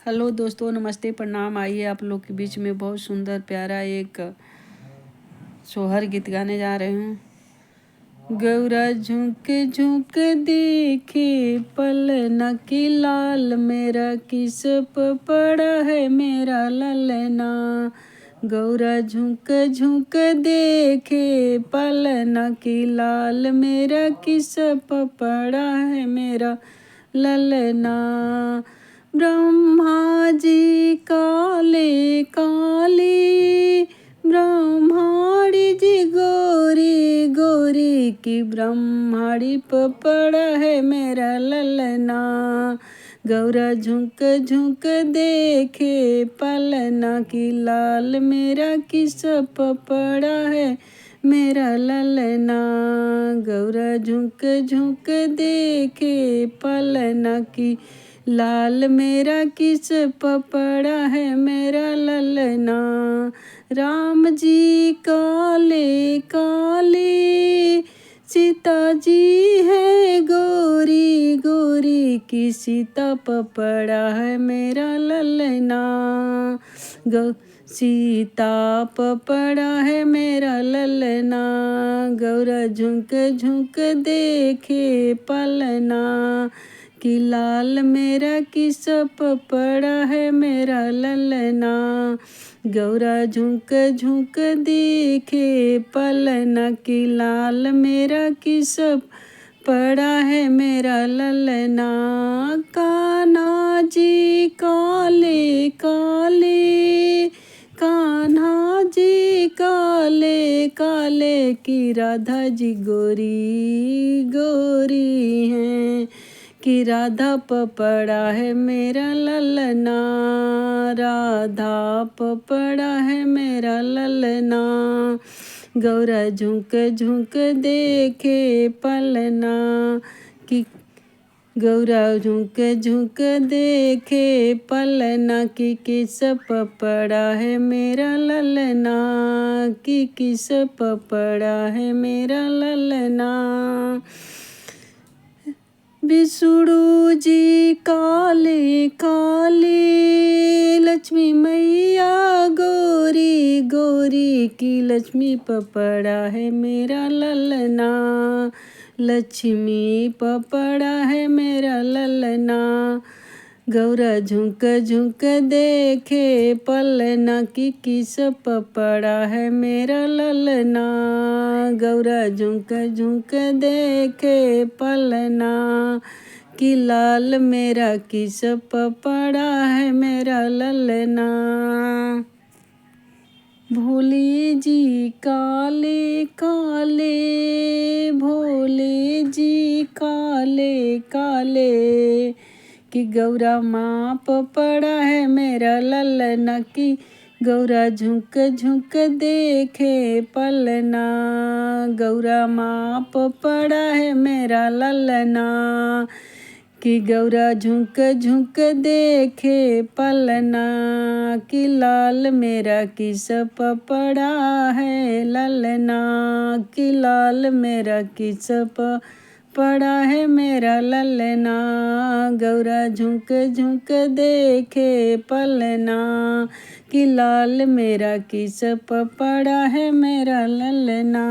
Hello दोस्तों, नमस्ते, प्रणाम। आइए आप लोग के बीच में बहुत सुंदर प्यारा एक सोहर गीत गाने जा रहे हूँ। गौरा झुक झुक देखे पलना की लाल, मेरा किस पे पड़ा है मेरा ललना। गौरा झुक झुक देखे पलना की लाल, मेरा किस पे पड़ा है मेरा ललना। ब्रह्मा जी काले काली, ब्रह्माड़ी जी गोरी गोरी, की ब्रह्माड़ी पे पड़ा है मेरा ललना। गौरा झुक झुक देखे पलना की लाल, मेरा किस पे पड़ा है मेरा ललना। गौरा झुक झुक देखे पलना की लाल, मेरा किस पे पड़ा है मेरा ललना। राम जी काले काले, सीता जी है गोरी गोरी, की सीता पे पड़ा है मेरा ललना। सीता पे पड़ा है मेरा ललना। गौरा झुक झुक देखे पलना कि लाल, मेरा किस पे पड़ा है मेरा ललना। गौरा झुक झुक देखे पलना कि लाल, मेरा किस पड़ा है मेरा ललना। कान्हा जी काले काले, कान्हा जी काले काले, की राधा जी गोरी गोरी हैं, कि राधा पे पड़ा है मेरा ललना। राधा पे पड़ा है मेरा ललना। गौरा झुक झुक देखे पलना कि गौरा झुक झुक देखे पलना कि किस पे पड़ा है मेरा ललना। कि किस पे पड़ा है मेरा ललना। विष्णु जी काले काले, लक्ष्मी मैया गोरी गोरी, की लक्ष्मी पे पड़ा है मेरा ललना। लक्ष्मी पे पड़ा है मेरा ललना। गौरा झुक झुक देखे पलना कि किस पे पड़ा है मेरा ललना। गौरा झुक झुक देखे पलना कि लाल, मेरा किस पे पड़ा है मेरा ललना। भोले जी काले काले, भोले जी काले काले, कि गौरा माँ पे पड़ा है मेरा ललना। कि गौरा झुक झुक देखे पलना, गौरा माँ पे पड़ा है मेरा ललना। कि गौरा झुक झुक देखे पलना कि लाल, मेरा किस पे पड़ा है ललना। कि लाल, मेरा किस पे पड़ा है मेरा ललना। गौरा झुक झुक देखे पलना कि लाल, मेरा किस पे पड़ा है मेरा ललना।